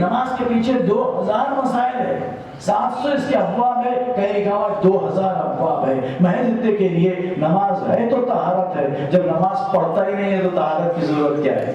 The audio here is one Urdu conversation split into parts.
نماز کے پیچھے 2000 مسائل ہے، 700 اس کے ابواب ہے، کہیں لکھا ہوا 2000 ابواب ہے۔ محض اتنے کے لیے نماز ہے تو طہارت ہے، جب نماز پڑھتا ہی نہیں ہے تو طہارت کی ضرورت کیا ہے؟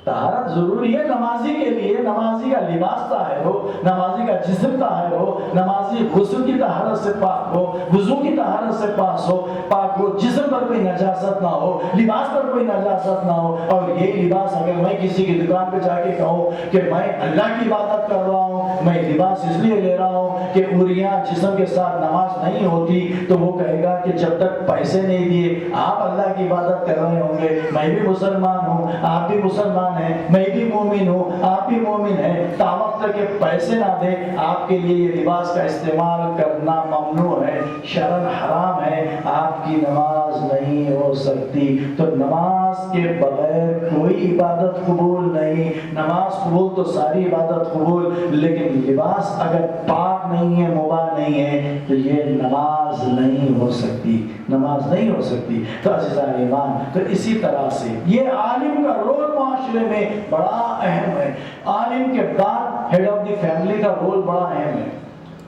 طہارت ضروری ہے نمازی کے لیے، نمازی کا لباس طاہر ہو، نمازی کا جسم طاہر ہو، نمازی غسل کی طہارت سے پاک ہو، وضو کی طہارت سے پاک ہو، جسم پر کوئی نجاست نہ ہو، لباس پر کوئی نجاست نہ ہو۔ اور یہ لباس اگر میں کسی کی دکان پہ جا کے کہوں کہ میں اللہ کی عبادت کر رہا ہوں، میں لباس اس لیے لے رہا ہوں کہ عریاں جسم کے ساتھ نماز نہیں ہوتی، تو وہ کہے گا کہ جب تک پیسے نہیں دیے آپ اللہ کی عبادت کر رہے ہوں گے، میں بھی مسلمان ہوں، آپ بھی مسلمان ہیں، میں بھی مومن ہوں، آپ بھی مومن ہیں، تاوقت تک کہ پیسے نہ دیں آپ کے لیے یہ لباس کا استعمال کرنا ممنوع ہے، شرعاً حرام ہے، آپ کی نماز نہیں ہو سکتی۔ تو نماز کے بغیر کوئی عبادت قبول نہیں، نماز قبول تو ساری عبادت قبول، لیکن لباس اگر پاک نہیں ہے، مباح نہیں ہے، تو یہ نماز نہیں ہو سکتی، نماز نہیں ہو سکتی۔ تو عزیزان ایمان، تو اسی طرح سے یہ عالم کا رول معاشرے میں بڑا اہم ہے۔ عالم کے بعد ہیڈ آف دی فیملی کا رول بڑا اہم ہے،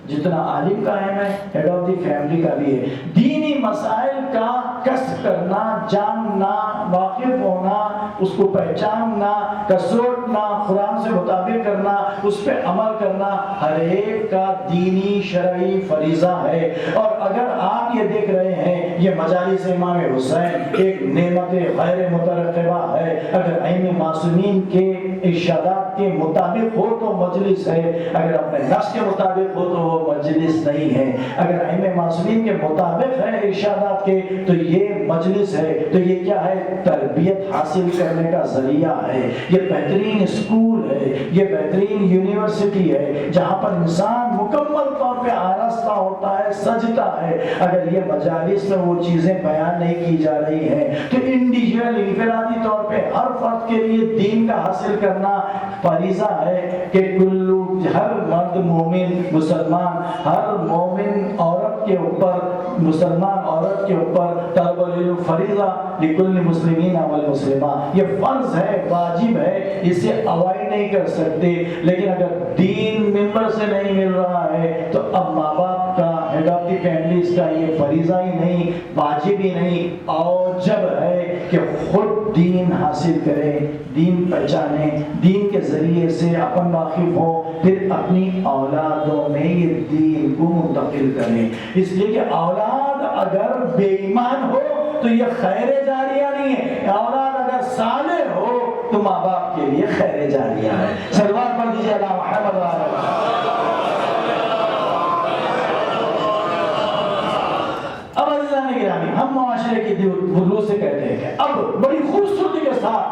جتنا عالم کا اہم ہے ہیڈ آف دی فیملی کا بھی ہے۔ دینی مسائل کا کسب کرنا، جاننا، واقف ہونا، اس کو پہچاننا، کسوٹنا، قرآن سے مطابق کرنا، اس پہ عمل کرنا، ہر ایک کا دینی شرعی فریضہ ہے۔ اور اگر آپ یہ دیکھ رہے ہیں یہ مجالس امام حسین ایک نعمت غیر مترقبہ ہے، اگر ائمہ معصومین کے ارشادات کے مطابق ہو تو مجلس ہے، اگر اپنے نفس کے مطابق ہو تو وہ مجلس نہیں ہے۔ اگر ائمہ معصومین کے مطابق ہے ارشادات کے تو یہ مجلس ہے، تو یہ کیا ہے؟ تربیت حاصل کرنے کا ذریعہ ہے، یہ بہترین اسکول ہے، یہ بہترین یونیورسٹی ہے جہاں پر انسان مکمل طور پہ آراستہ ہوتا ہے، سجتا ہے۔ اگر یہ مجالس میں وہ چیزیں بیان نہیں کی جا رہی ہیں تو انڈیویجول انفرادی طور پہ ہر فرد کے لیے دین کا حاصل کرنا فریضہ ہے کہ ہر مرد مومن مسلمان، ہر مومن عورت کے اوپر، مسلمان عورت کے اوپر طلب العلم فریضہ لکل مسلمین والمسلمہ، یہ فرض ہے، واجب ہے، اسے اوائڈ نہیں کر سکتے۔ لیکن اگر دین ممبر سے نہیں مل رہا ہے تو اب ماں باپ کا، ہیڈ آف دی فیملیز کا یہ فریضہ ہی نہیں، واجب ہی نہیں، اوجب ہے کہ خود دین حاصل کریں، دین پہچانیں، دین کے ذریعے سے اپن واقف ہو، پھر اپنی اولادوں میں یہ دین کو منتقل کریں۔ اس لیے کہ اولاد اگر بے ایمان ہو تو یہ خیر جاریہ نہیں ہے، اولاد اگر صالح ہو تو ماں باپ کے لیے خیر جاریہ ہے۔ صلوات پڑھ دیجیے اللہ محمد و آلہ محمد۔ اب عزیزان گرامی، ہم معاشرے کی حضور سے کہتے ہیں کہ اب بڑی خوبصورتی کے ساتھ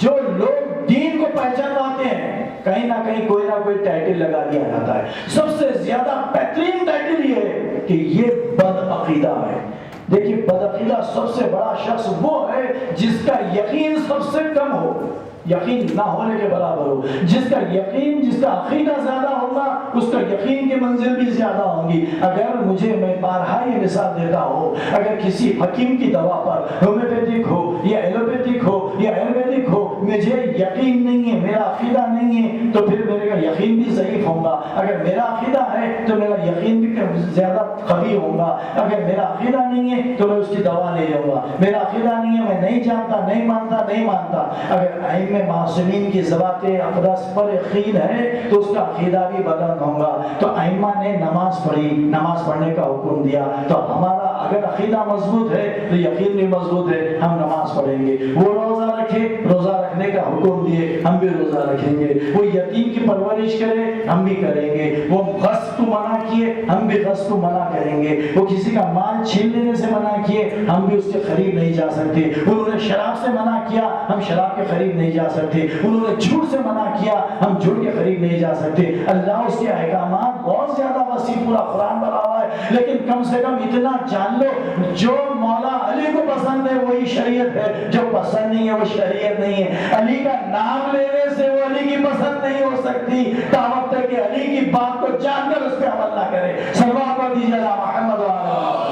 جو لوگ دین کو پہچانواتے ہیں کہیں نہ کہیں کوئی نہ کوئی ٹائٹل لگا دیا جاتا ہے۔ سب سے زیادہ بہترین ٹائٹل یہ ہے کہ یہ بد عقیدہ ہے۔ دیکھیے بد عقیدہ سب سے بڑا شخص وہ ہے جس کا یقین سب سے کم ہو، یقین نہ ہونے کے برابر ہو، جس کا یقین، جس کا عقیدہ زیادہ ہوگا اس کا یقین کی منزل بھی زیادہ ہوں گی۔ اگر مجھے، میں بارہا یہ مثال دیتا ہوں، اگر کسی حکیم کی دوا پر ہومیوپیتھک ہو یا ایلوپیتھک ہو یا آیورویدک ہو مجھے یقین نہیں ہے، میرا عقیدہ نہیں ہے، تو پھر میرے کا یقین بھی ضعیف ہوگا۔ اگر میرا عقیدہ ہے تو میرا یقین بھی زیادہ قوی ہوگا۔ اگر میرا عقیدہ نہیں ہے تو میں اس کی دوا لے لوں گا، میرا عقیدہ نہیں ہے، میں نہیں جانتا، نہیں مانتا۔ اگر ائمہ معصومین کی ذوات اقدس پر یقین ہے تو اس کا عقیدہ بھی بلند ہوگا۔ تو ائمہ نے نماز پڑھی، نماز پڑھنے کا حکم دیا، تو ہمارا اگر عقیدہ مضبوط ہے تو یقین بھی مضبوط ہے، ہم نماز پڑھیں گے۔ وہ روزہ رکھے، روزہ رکھنے کا حکم دیے، ہم بھی روزہ رکھیں گے۔ وہ یتیم کی پرورش کرے، ہم بھی کریں گے۔ وہ غصب کو منع کیے، ہم بھی غصب کو منع کریں گے۔ وہ کسی کا مال چھین لینے سے منع کیے، ہم بھی اس کے قریب نہیں جا سکتے۔ انہوں نے شراب سے منع کیا، ہم شراب کے قریب نہیں جا سکتے۔ انہوں نے جھوٹ سے منع کیا، ہم جھوٹ کے قریب نہیں جا سکتے۔ اللہ اس کے احکامات بہت زیادہ وسیع، پورا قرآن بھرا ہوا ہے، لیکن کم سے کم اتنا جان لو جو مولا علی کو پسند ہے وہی شریعت ہے، جو پسند نہیں ہے وہ شریعت نہیں ہے۔ علی کا نام لینے سے وہ علی کی پسند نہیں ہو سکتی تاوقت تک کہ علی کی بات کو جان کر اس پہ عمل نہ کرے۔ صلوات پڑھ دیجیے اللہ محمد و آلہ محمد۔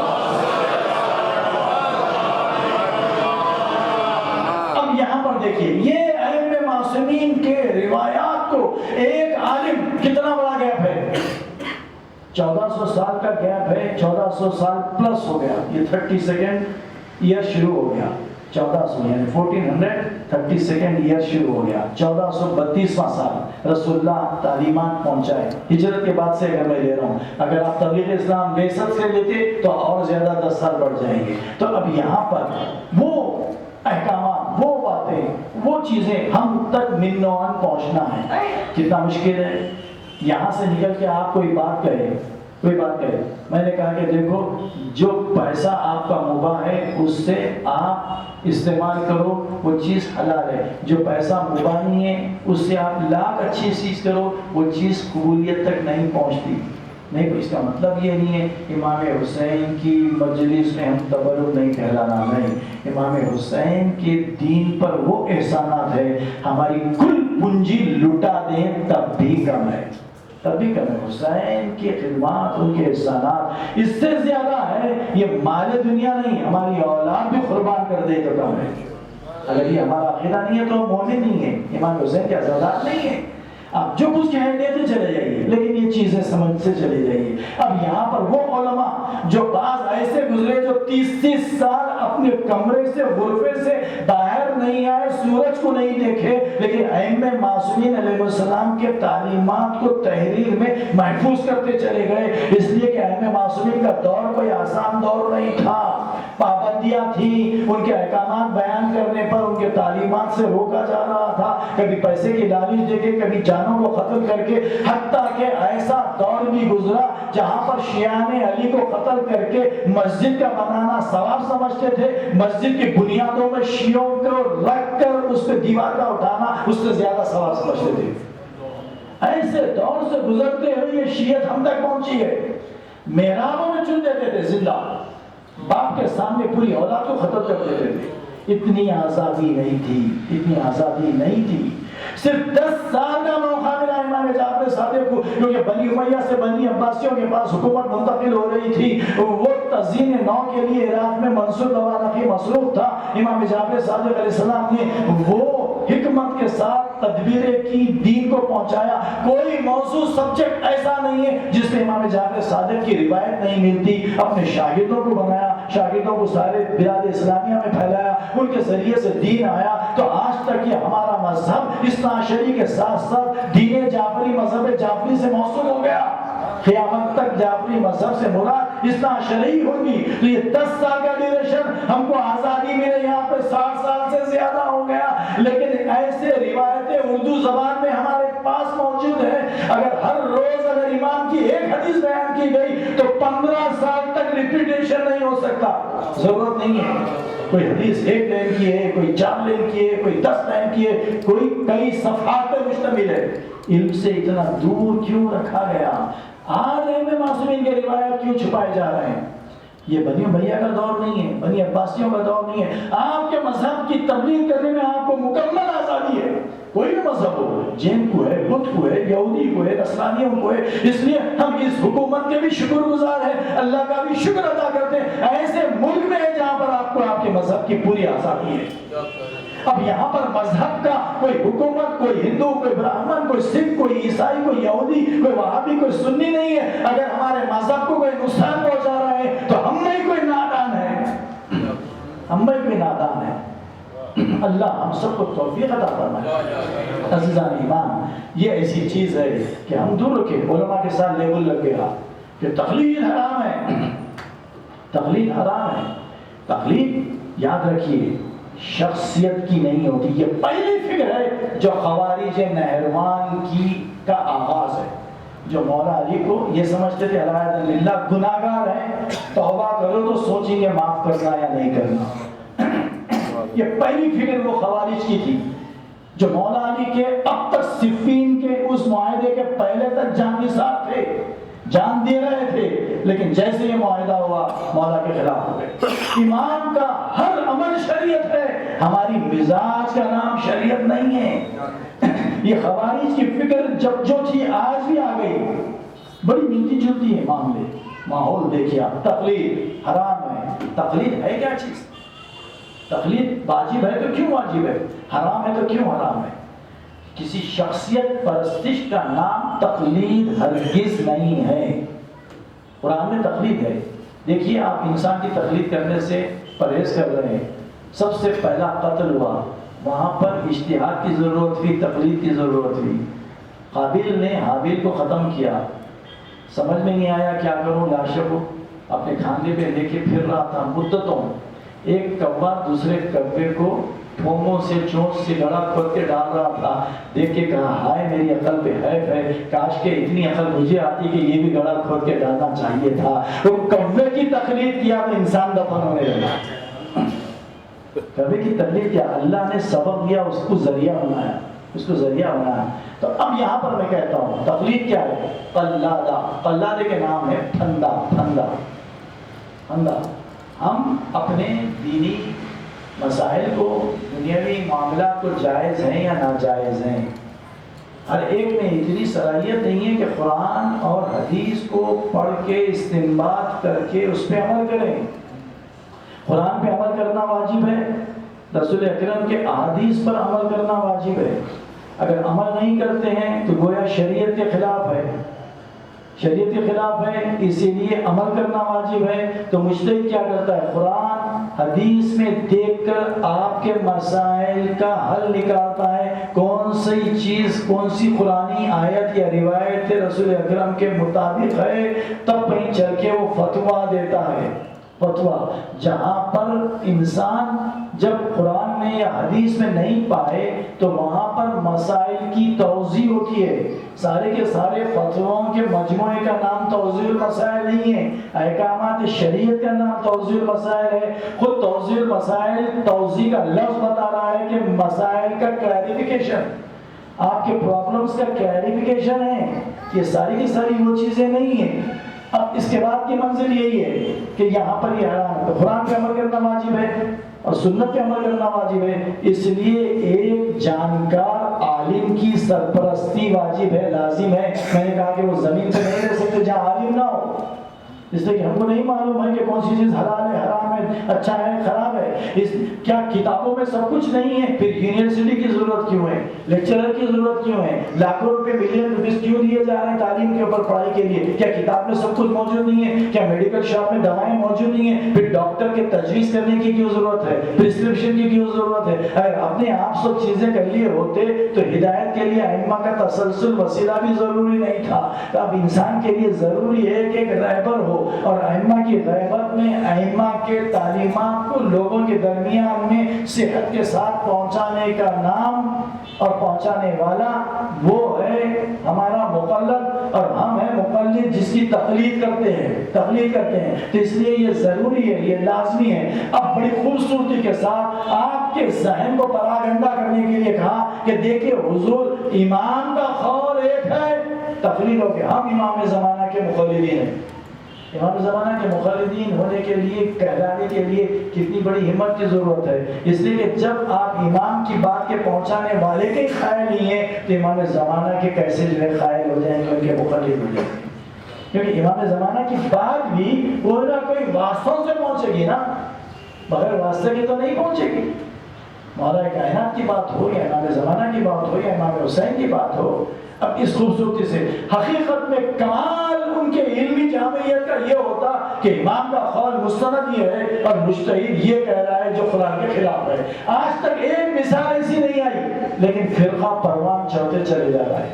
اب یہاں پر دیکھیے یہ ائمہ معصومین کے روایات کو ایک عالم کتنا بڑا گیپ ہے، 1400 سال کا گیپ ہے، 1400 سال پلس ہو گیا، یہ 32nd ایئر شروع ہو گیا، 1400 یعنی 1432nd ایئر شروع ہو گیا، 1432واں سال رسول اللہ تعلیمات پہنچائے ہجرت کے بعد سے اگر میں لے رہا ہوں، اگر آپ تبلیغ اسلام بعثت سے لیتے تو اور زیادہ 10 سال بڑھ جائیں گے۔ تو اب یہاں پر وہ احکامات، وہ باتیں، وہ چیزیں ہم تک من نوعاً پہنچنا ہے، کتنا مشکل ہے۔ یہاں سے نکل کے آپ کوئی بات کہے، میں نے کہا کہ دیکھو جو پیسہ آپ کا مباح ہے اس سے آپ استعمال کرو، وہ چیز حلال ہے، جو پیسہ مباح نہیں ہے اس سے آپ لاکھ اچھی چیز کرو، وہ چیز قبولیت تک نہیں پہنچتی۔ نہیں، اس کا مطلب یہ نہیں ہے امام حسین کی مجلس میں ہم تبرک نہیں کہلانا، نہیں، امام حسین کے دین پر وہ احسانات ہے ہماری کل پونجی لٹا دیں تب بھی کم ہے، تب بھی کم ہے۔ حسین کی خدمات، ان کے احسانات اس سے زیادہ ہے، یہ مال دنیا نہیں، ہماری اولاد بھی قربان کر دے تو کم ہے۔ اگر یہ ہمارا عقیدہ نہیں ہے تو مومن نہیں ہے، امام حسین کے عزادار نہیں ہے۔ آپ جو کچھ کہیں دیتے چلے جائیے، لیکن یہ چیزیں سمجھ سے چلے جائیے۔ اب یہاں پر وہ علماء جو بعض ایسے گزرے جو 30 سال اپنے کمرے سے، غرفے سے باہر نہیں آئے، سورج کو نہیں دیکھے، لیکن ائمہ معصومین علیہ السلام کے تعلیمات کو تحریر میں محفوظ کرتے چلے گئے، اس لیے کہ ائمہ معصومین کا دور کوئی آسان دور نہیں تھا، پابندیاں تھیں، ان کے احکامات بیان کرنے پر ان کے تعلیمات سے روکا جا رہا تھا، کبھی پیسے کی لالچ دے کے، کبھی جانوں کو قتل کر کے، حتیٰ کہ ایسا دور بھی گزرا جہاں پر شیعان علی کو قتل کر کے مسجد کا بنانا ثواب سمجھتے تھے، مسجد کی بنیادوں میں شیعوں کو رکھ کر اس پہ دیوار کا اٹھانا اس سے زیادہ ثواب سمجھتے تھے۔ ایسے دور سے گزرتے ہوئے یہ شیعت ہم تک پہنچی ہے، محرابوں میں چن دیتے تھے زندہ، باپ کے سامنے پوری اولاد کو قتل کر دیتے تھے۔ اتنی آزادی نہیں تھی، اتنی آزادی نہیں تھی۔ صرف 10 سال کا موقع ملا امام جعفر صادق کو، کیونکہ بنی امیہ سے بنی عباسیوں کے پاس حکومت منتقل ہو رہی تھی، وہ تزیین نو کے لیے عراق میں منصور دوانقی مصروف تھا۔ امام جعفر صادق علیہ السلام نے وہ حکمت کے ساتھ تدبیریں کی، دین کو پہنچایا۔ کوئی موضوع سبجیکٹ ایسا نہیں ہے جس میں امام جعفر صادق کی روایت نہیں ملتی۔ اپنے شاگردوں کو بنایا، شاگردوں کو سارے بلاد اسلامیہ میں پھیلایا، ان کے ذریعے سے دین آیا۔ تو آج تک یہ ہمارا مذہب اثنا عشری کے ساتھ ساتھ دین جعفری، مذہب جعفری سے موصول ہو گیا۔ قیامت تک جعفری مذہب سے مراد اثنا عشری ہوگی۔ تو یہ 10 سال کا ڈیوریشن، ہم کو آزادی ملے یہاں پہ 60 سال سے زیادہ ہو گیا، لیکن ایسے روایتیں اردو زبان میں ہمارے پاس موجود ہیں۔ اگر ہر روز اگر امام کی ایک حدیث بیان کی گئی تو 15 سال تک ریپیٹیشن نہیں ہو سکتا، ضرورت نہیں ہے۔ کوئی حدیث 1 لائن کی ہے، کوئی 4 لائن کی ہے، کوئی 10 لائن کی ہے، کوئی کئی صفحات پر مشتمل ہے۔ علم سے اتنا دور کیوں رکھا گیا؟ آج ائمہ معصومین کے روایات کیوں چھپائے جا رہے ہیں؟ یہ بنی امیہ کا دور نہیں ہے، بنی عباسیوں کا دور نہیں ہے۔ آپ کے مذہب کی تبلیغ کرنے میں آپ کو مکمل آزادی ہے، کوئی بھی مذہب ہو، جین کو ہے، بدھ کو ہے، یہودی کو ہے، نصرانیوں کو ہے۔ اس لیے ہم اس حکومت کے بھی شکر گزار ہیں، اللہ کا بھی شکر ادا کرتے ہیں، ایسے ملک میں ہے جہاں پر آپ کو آپ کے مذہب کی پوری آزادی ہے۔ اب یہاں پر مذہب کا کوئی حکومت، کوئی ہندو، کوئی برہمن، کوئی سکھ، کوئی عیسائی، کوئی یہودی، کوئی وہابی، کوئی سنی نہیں ہے۔ اگر ہمارے مذہب کو کوئی نقصان پہنچا رہا ہے تو ہم میں کوئی نادان ہے، ہم میں کوئی نادان ہے۔ اللہ ہم سب کو توفیق عطا فرمائے۔ عزیزان ایمان، یہ ایسی چیز ہے کہ ہم دور رکھے، علماء کے ساتھ لیبل لگ گیا کہ تقلید حرام ہے، تقلید حرام ہے۔ تقلید یاد رکھیے شخصیت کی نہیں ہوتی، یہ پہلی فکر ہے جو خوارج نہروان کی کا آغاز ہے، جو مولا علی کو یہ سمجھتے تھے الحمدللہ گناہگار ہیں، توبہ کرو تو سوچیں گے معاف کرنا یا نہیں کرنا۔ یہ پہلی فکر وہ خوارج کی تھی جو مولا علی کے اب تک صفین کے اس معاہدے کے پہلے تک جان نثار تھے، جان دے رہے تھے، لیکن جیسے یہ معاہدہ ہوا مولا کے خلاف ہو گئے۔ امام کا ہر عمل شریعت ہے، ہماری مزاج کا نام شریعت نہیں ہے۔ یہ خوارج کی فکر جب جو تھی آج بھی آ گئی، بڑی ملتی جلتی ہے معاملے، ماحول دیکھیے آپ۔ تقلید حرام ہے، تقلید ہے کیا چیز؟ تقلید واجب ہے تو کیوں واجب ہے؟ حرام ہے تو کیوں حرام ہے؟ کسی شخصیت پرستش کا نام تقلید ہرگز نہیں ہے۔ قرآن میں تقلید ہے۔ دیکھیے آپ انسان کی تقلید کرنے سے پرہیز کر رہے ہیں، سب سے پہلا قتل ہوا، وہاں پر اجتہاد کی ضرورت ہوئی، تقلید کی ضرورت ہوئی۔ قابیل نے حابیل کو ختم کیا، سمجھ میں نہیں آیا کیا کروں، لاشوں کو اپنے کھاندے پہ لے کے پھر رہا تھا مدتوں، ایک کوا دوسرے کوے کو ٹھونگوں سے چونچ سے گڑا کھود کے ڈال رہا تھا۔ دیکھ کے کہا ہائے میری عقل پہ حیف ہے، کاش کہ اتنی عقل مجھے آتی کہ یہ بھی گڑا کھود کے ڈالنا چاہیے تھا۔ وہ کوے کی تقلید کیا تو انسان دفن ہونے لگا۔ کوے کی تقلید کیا، اللہ نے سبب دیا، اس کو ذریعہ بنایا، اس کو ذریعہ بنایا۔ تو اب یہاں پر میں کہتا ہوں تقلید کیا ہے؟ قلادہ، قلادے کے نام ہے پھندا، پھندا، پھندا۔ ہم اپنے دینی مسائل کو، دنیاوی معاملات کو جائز ہیں یا ناجائز ہیں، ہر ایک میں اتنی صلاحیت نہیں ہے کہ قرآن اور حدیث کو پڑھ کے استنباط کر کے اس پہ عمل کریں۔ قرآن پہ عمل کرنا واجب ہے، رسول اکرم کے احادیث پر عمل کرنا واجب ہے۔ اگر عمل نہیں کرتے ہیں تو گویا شریعت کے خلاف ہے، شریعت کے خلاف ہے، اسی لیے عمل کرنا واجب ہے۔ تو مجتہد کیا کرتا ہے؟ قرآن حدیث میں دیکھ کر آپ کے مسائل کا حل نکالتا ہے، کون سی چیز، کون سی قرآنی آیت یا روایت رسول اکرم کے مطابق ہے، تب کہیں چل کے وہ فتویٰ دیتا ہے۔ فتویٰ جہاں پر انسان جب قرآن میں یا حدیث میں نہیں پائے تو وہاں پر مسائل کی توضیح ہوتی ہے۔ سارے کے سارے فتووں کے مجموعے کا نام توضیح المسائل نہیں ہے، احکامات شریعت کا نام توضیح المسائل ہے۔ خود توضیح المسائل، توضیح کا لفظ بتا رہا ہے کہ مسائل کا کلیریفیکیشن، آپ کے پرابلمز کا کلیریفیکیشن ہے۔ یہ ساری کی ساری وہ چیزیں نہیں ہیں۔ اب اس کے بعد کی منزل یہی ہے کہ یہاں پر یہ حرام ہے، تو قرآن پہ عمل کرنا واجب ہے اور سنت پہ عمل کرنا واجب ہے۔ اس لیے ایک جانکار عالم کی سرپرستی واجب ہے، لازم ہے۔ میں نے کہا کہ وہ زمین پہ نہیں رہ سکتے جہاں عالم نہ ہو، اس لیے کہ ہم کو نہیں معلوم ہے کہ کون سی چیز حلال ہے، حرام ہے، اچھا ہے، خراب ہے۔ کیا کتابوں میں سب کچھ نہیں ہے؟ پھر یونیورسٹی کی ضرورت کیوں ہے؟ لیکچرر کی ضرورت کیوں ہے؟ لاکھوں روپے، ملین روپیز کیوں دیے جا رہے ہیں تعلیم کے اوپر، پڑھائی کے لیے؟ کیا کتاب میں سب کچھ موجود نہیں ہے؟ کیا میڈیکل شاپ میں دوائیں موجود نہیں ہیں؟ پھر ڈاکٹر کے تجویز کرنے کی کیوں ضرورت ہے؟ پرسکرپشن کی کیوں ضرورت ہے؟ اگر اپنے آپ سب چیزیں کر لیے ہوتے تو ہدایت کے لیے ائمہ کا تسلسل وسیلہ بھی ضروری نہیں تھا۔ تو اب انسان کے لیے ضروری ہے کہ ایک رہبر ہو، اور ائمہ کی غیبت میں ائمہ کے تعلیمات کو لوگوں کے درمیان میں صحت کے ساتھ پہنچانے کا نام اور پہنچانے والا وہ ہے ہمارا مقلد، اور ہم ہیں مقلد جس کی تقلید کرتے ہیں، تقلید کرتے ہیں۔ تو اس لیے یہ ضروری ہے، یہ لازمی ہے۔ اب بڑی خوبصورتی کے ساتھ آپ کے ذہن کو پراگندہ کرنے کے لیے کہا کہ دیکھیں حضور، امام کا قول ایک ہے، تقلید ہو کے ہم امام زمانہ کے مقلدین ہیں۔ امام زمانہ کے مقلدین ہونے کے لیے، کہلانے کے لیے کتنی بڑی ہمت کی ضرورت ہے۔ اس لیے کہ جب آپ امام کی بات کے پہنچانے والے کے قائل نہیں ہیں تو امام زمانہ کے کیسے جو ہے قائل ہو جائیں گے، ان کے مقلد ہو جائیں گے؟ کیونکہ امام زمانہ کی بات بھی کوئی نہ کوئی واسطوں سے پہنچے گی نا، بغیر واسطے کے تو نہیں پہنچے گی۔ مولا کائنات کی بات ہو یا امام زمانہ کی بات ہو یا امام حسین کی بات ہو، اب اس خوبصورتی سے حقیقت میں کمال ان کے علمی جامعیت کا یہ ہوتا کہ امام کا قول مستند یہ ہے اور مجتہد یہ کہہ رہا ہے جو قرآن کے خلاف ہے۔ آج تک ایک مثال ایسی نہیں آئی، لیکن فرقہ پروان چڑھتے چلے جا رہا ہے۔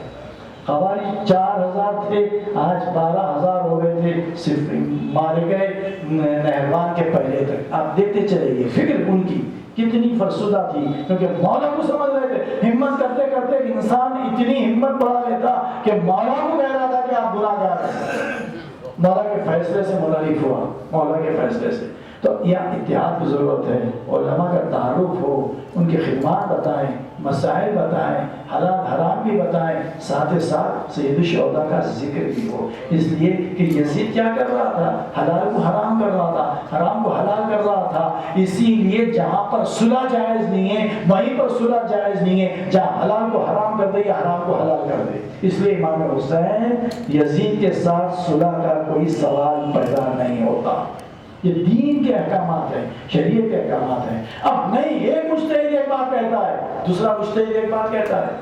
خوارج 4000 تھے، آج 12000 ہو گئے تھے، صرف مارے گئے نہروان کے پہلے تک۔ آپ دیکھتے چلے گئے، فکر ان کی کتنی فرسودہ تھی، کیونکہ مولا کو سمجھ رہے تھے۔ ہمت کرتے کرتے انسان اتنی ہمت بڑھا لیتا کہ مولا کو کہہ رہا تھا کہ آپ گناہ گار ہیں، مولا کے فیصلے سے منحرف ہوا، مولا کے فیصلے سے۔ تو یہاں اتحاد کی ضرورت ہے، علماء کا تعارف ہو، ان کی خدمات بتائیں، مسائل بتائیں، حلال حرام بھی بتائیں، ساتھ ساتھ سید الشہداء کا ذکر بھی ہو۔ اس لیے کہ یزید کیا کر رہا تھا؟ حلال کو حرام کر رہا تھا، حرام کو حلال کر رہا تھا۔ اسی لیے جہاں پر صلح جائز نہیں ہے وہیں پر صلح جائز نہیں ہے، جہاں حلال کو حرام کر دے یا حرام کو حلال کر دے۔ اس لیے امام حسین یزید کے ساتھ صلح کا کوئی سوال پیدا نہیں ہوتا۔ یہ دین کے احکامات ہیں، شریعت کے احکامات ہیں۔ اب نہیں، ایک مجتہد ایک بات کہتا ہے، دوسرا مجتہد ایک بات کہتا ہے،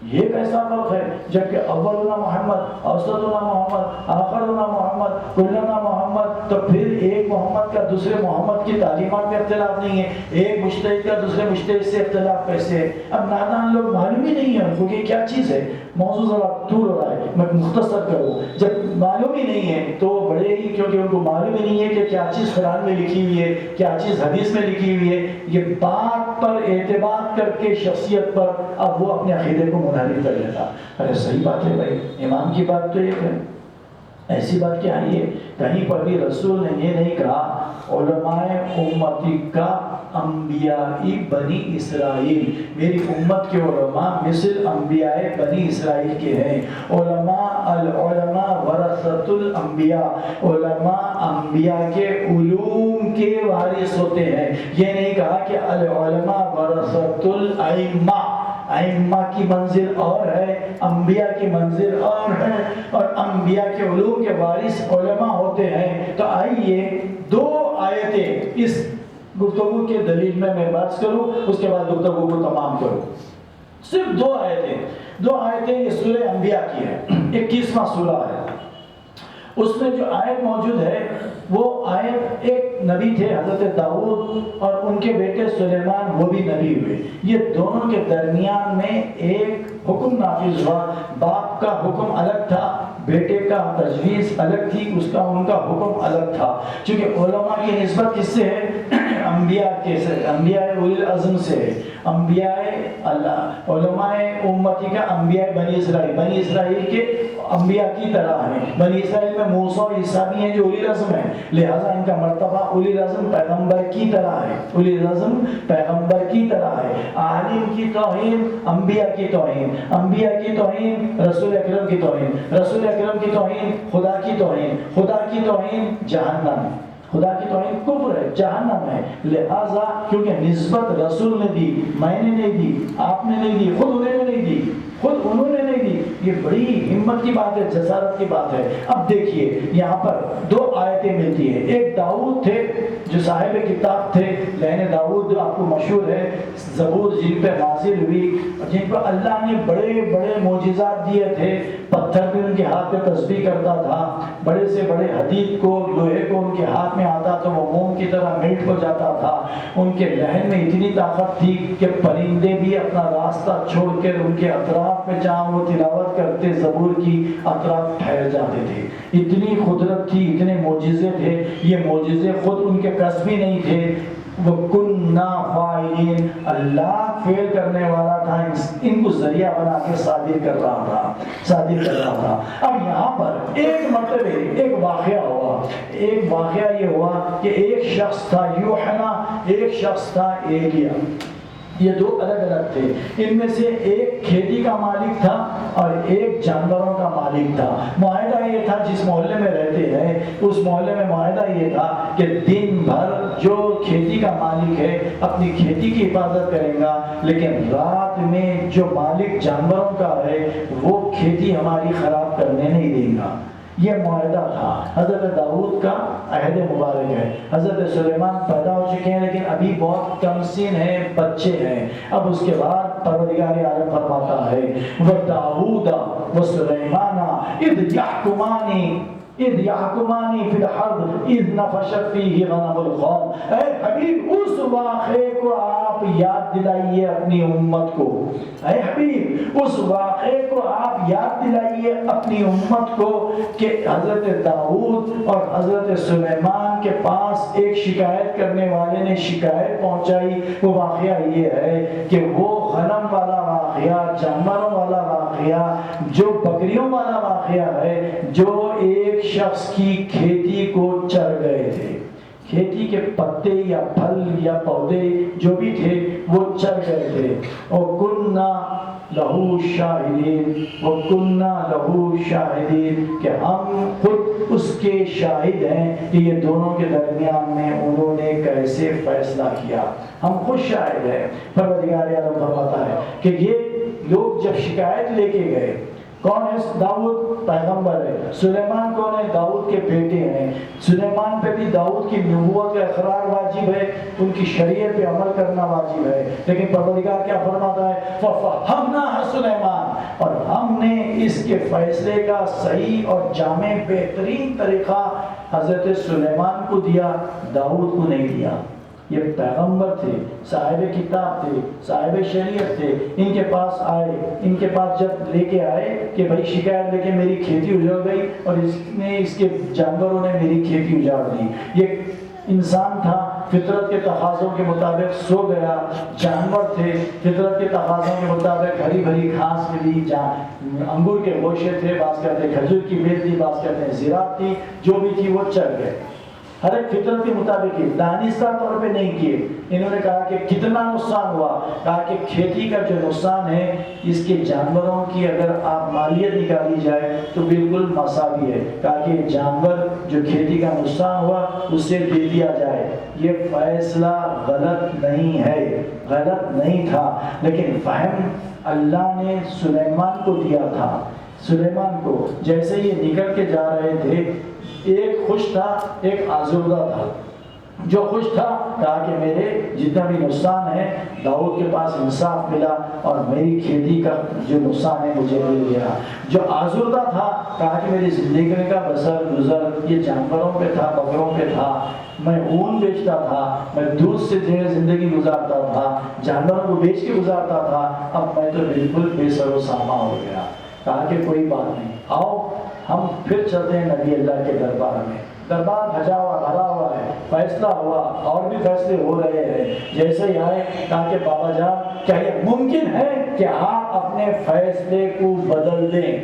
یہ کیسا فرق ہے؟ جبکہ اولنا محمد، اوسطنا محمد، آخرنا محمد، کلنا محمد، تو پھر ایک محمد کا دوسرے محمد کی تعلیمات میں اختلاف نہیں ہے، ایک مجتہد کا دوسرے مجتہد سے اختلاف کیسے ہے؟ اب نادان لوگ معلوم ہی نہیں ہے ان کو کہ کیا چیز ہے۔ موضوع ذرا طول ہو رہا ہے، میں مختصر کروں، جب معلوم ہی نہیں ہے تو بڑے ہی، کیونکہ ان کو معلوم ہی نہیں ہے کہ کیا چیز قرآن میں لکھی ہوئی ہے، کیا چیز حدیث میں لکھی ہوئی ہے، یہ بات پر اعتماد کر کے شخصیت پر اب وہ اپنے عقیدے کو منحرف کر لیتا۔ ارے صحیح بات ہے بھائی، امام کی بات تو ایک ہے، ایسی بات کیا ہے؟ کہیں پر بھی رسول نے یہ نہیں کہا علماء امتی کا انبیاء بنی اسرائیل، میری امت کے علماء مثل انبیاء بنی اسرائیل کے ہیں۔ العلماء ورثۃ الانبیاء، علماء انبیاء کے علوم کے وارث ہوتے ہیں۔ یہ نہیں کہا کہ العلماء ورثۃ الائمہ، ائمہ کی منزل اور ہے، انبیاء کی منزل اور ہے، اور انبیاء کے علوم کے وارث علماء ہوتے ہیں۔ تو آئیے دو آیتیں اس گفتگو کے دلیل میں بات کروں، اس کے بعد گفتگو کو تمام کروں۔ صرف دو آیتیں یہ سورہ انبیاء کی ہے، 21واں سورہ ہے۔ اس میں جو آیت موجود ہے وہ آیت، ایک نبی تھے حضرت داؤد اور ان کے بیٹے سلیمان، وہ بھی نبی ہوئے۔ یہ دونوں کے درمیان میں ایک حکم نافذ ہوا، باپ کا حکم الگ تھا، بیٹے کا تجویز الگ تھی، اس کا ان کا حکم الگ تھا۔ چونکہ علماء کی نسبت کس سے ہے؟ انبیاء کے سے، انبیاء اولی العزم سے ہے، انبیاء اللہ، علماء امتی کا انبیاء بنی اسرائیل کے انبیاء کی طرح ہیں۔ بنی اسرائیل میں موسیٰ اور عیسیٰ بھی ہیں جو اولی العزم ہیں، لہٰذا ان کا مرتبہ اولی العزم پیغمبر کی طرح ہے، اولی العزم پیغمبر کی طرح ہے۔ عالم کی توہین انبیاء کی توہین، انبیاء کی توہین رسول اکرم کی توہین، رسول اکرم کی توہین خدا کی توہین، خدا کی توہین جہنم، خدا کی توہین کفر ہے، جہنم ہے۔ لہذا کیونکہ نسبت رسول نے دی، میں نے نہیں دی، آپ نے نہیں دی، خود انہوں نے نہیں دی، خود انہوں نے نہیں دی، یہ بڑی ہمت کی بات ہے، جسارت کی بات ہے۔ اب دیکھیے یہاں پر دو آیتیں ملتی ہیں۔ ایک داؤد تھے جو صاحب کتاب تھے، لہن داؤد آپ کو مشہور ہے، زبور جن پہ نازل ہوئی، جن پر اللہ نے بڑے بڑے معجزات دیے تھے، پتھر بھی ان کے ہاتھ پہ تسبیح کرتا تھا، بڑے سے بڑے حدید کو، لوہے کو ان کے ہاتھ میں آتا تو وہ موم کی طرح میلٹ ہو جاتا تھا، ان کے لہن میں اتنی طاقت تھی کہ پرندے بھی اپنا راستہ چھوڑ کر ان کے اطراف میں جہاں وہ تلاوت کرتے زبور کی اطراف ٹھہر جاتے تھے۔ اتنی قدرت تھی، اتنے معجزے تھے، یہ معجزے خود ان کے کسبی نہیں تھے، وَكُنَّا فَاعِلِينَ، اللہ فعل کرنے والا تھا، ان کو ذریعہ بنا کے صادر کر رہا تھا۔ اب یہاں پر ایک مرتبہ ایک واقعہ ہوا، ایک واقعہ یہ ہوا کہ ایک شخص تھا یوحنا، ایک شخص تھا ایلیا، یہ دو الگ الگ تھے۔ ان میں سے ایک کھیتی کا مالک تھا اور ایک جانوروں کا مالک تھا۔ معاہدہ یہ تھا، جس محلے میں رہتے ہیں اس محلے میں معاہدہ یہ تھا کہ دن بھر جو کھیتی کا مالک ہے اپنی کھیتی کی حفاظت کرے گا، لیکن رات میں جو مالک جانوروں کا ہے وہ کھیتی ہماری خراب کرنے نہیں دے گا۔ یہ معاہدہ تھا۔ حضرت داؤد کا عہد مبارک ہے، حضرت سلیمان پیدا ہو چکے ہیں لیکن ابھی بہت کم سن ہیں، بچے ہیں۔ اب اس کے بعد پروردگار عالم فرماتا ہے وَدَاوُودَ وَسُلَيْمَانَ اِذْ يَحْكُمَانِ فِي الْحَرْثِ اِذْ نَفَشَتْ فِيهِ غَنَمُ الْقَوْمِ۔ اے حبیب اس واقعے کو آپ یاد دلائیے اپنی امت کو، اے حبیب اس واقعے کو آپ یاد دلائیے اپنی امت کو کہ حضرت داؤد اور حضرت سلیمان کے پاس ایک شکایت کرنے والے نے شکایت پہنچائی۔ وہ واقعہ یہ ہے کہ وہ غنم والا واقعہ، جانوروں والا واقعہ، جو بکریوں والا واقعہ ہے، جو ایک شخص کی کھیتی کو چر گئے تھے، کھیتی کے پتے یا پھل یا پودے جو بھی تھے وہ چر گئے تھے۔ وَكُنَّا لَهُ شَاهِدِينَ وَكُنَّا لَهُ شَاهِدِينَ کہ ہم خود اس کے شاہد ہیں کہ یہ دونوں کے درمیان میں انہوں نے کیسے فیصلہ کیا، ہم خود شاہد ہیں۔ پروردگار عالم فرماتا ہے کہ یہ لوگ جب شکایت لے کے گئے کون ہے داؤد؟ پیغمبر ہے۔ سلیمان کون ہے؟ داؤد کے بیٹے ہیں۔ سلیمان پہ بھی داؤد کی نبوت کا اقرار واجب ہے، ان کی شریعت پہ عمل کرنا واجب ہے، لیکن پروردگار کیا فرماتا ہے؟ فَفَهَّمْنَاهَا سُلَيْمَانَ، اور ہم نے اس کے فیصلے کا صحیح اور جامع بہترین طریقہ حضرت سلیمان کو دیا، داؤد کو نہیں دیا۔ یہ پیغمبر تھے، صاحب کتاب تھے، صاحب شریعت تھے، ان کے پاس آئے، ان کے پاس جب لے کے آئے کہ بھائی شکایت لے کے میری کھیتی اجڑ گئی اور اس کے جانوروں نے میری کھیتی اجاڑ دی۔ یہ انسان تھا، فطرت کے تقاضوں کے مطابق سو گیا، جانور تھے، فطرت کے تقاضوں کے مطابق ہری بھری گھاس ملی، انگور کے گوشے تھے، بعض کہتے ہیں کھجور کی بیل تھی، بعض کہتے ہیں زراعت تھی، جو بھی تھی وہ چل گئے، ہر ایک فطرت کے مطابق ہی، دانستہ طور پہ نہیں کیے۔ انہوں نے کہا کہ کتنا نقصان ہوا، کہا کہ کھیتی کا جو نقصان ہے اس کے جانوروں کی اگر آپ مالیت نکالی جائے تو بالکل مساوی ہے، کہا کہ جانور جو کھیتی کا نقصان ہوا اسے دے دیا جائے۔ یہ فیصلہ غلط نہیں ہے، غلط نہیں تھا، لیکن فہم اللہ نے سلیمان کو دیا تھا۔ سلیمان کو جیسے یہ نکل کے جا رہے تھے، ایک خوش تھا ایک آزردہ تھا۔ جو خوش تھا کہا کہ میرے جتنا بھی نقصان ہے داؤد کے پاس انصاف ملا اور میری کھیتی کا جو نقصان ہے مجھے مل گیا۔ جو آزردہ تھا کہا کہ میری زندگی کا بسر گزر یہ جانوروں پہ تھا، بکروں پہ تھا، میں اون بیچتا تھا، میں دودھ سے جو زندگی گزارتا تھا، جانوروں کو بیچ کے گزارتا تھا، اب میں تو بالکل بے سر و سامان ہو گیا۔ کہا کہ کوئی بات نہیں، آؤ ہم پھر چلتے ہیں نبی اللہ کے دربار میں۔ دربار بھجا ہوا بھرا ہوا ہے، فیصلہ ہوا، اور بھی فیصلے ہو رہے ہیں۔ جیسے ہی آئے کہا کہ بابا جان کیا یہ ممکن ہے کہ آپ اپنے فیصلے کو بدل دیں؟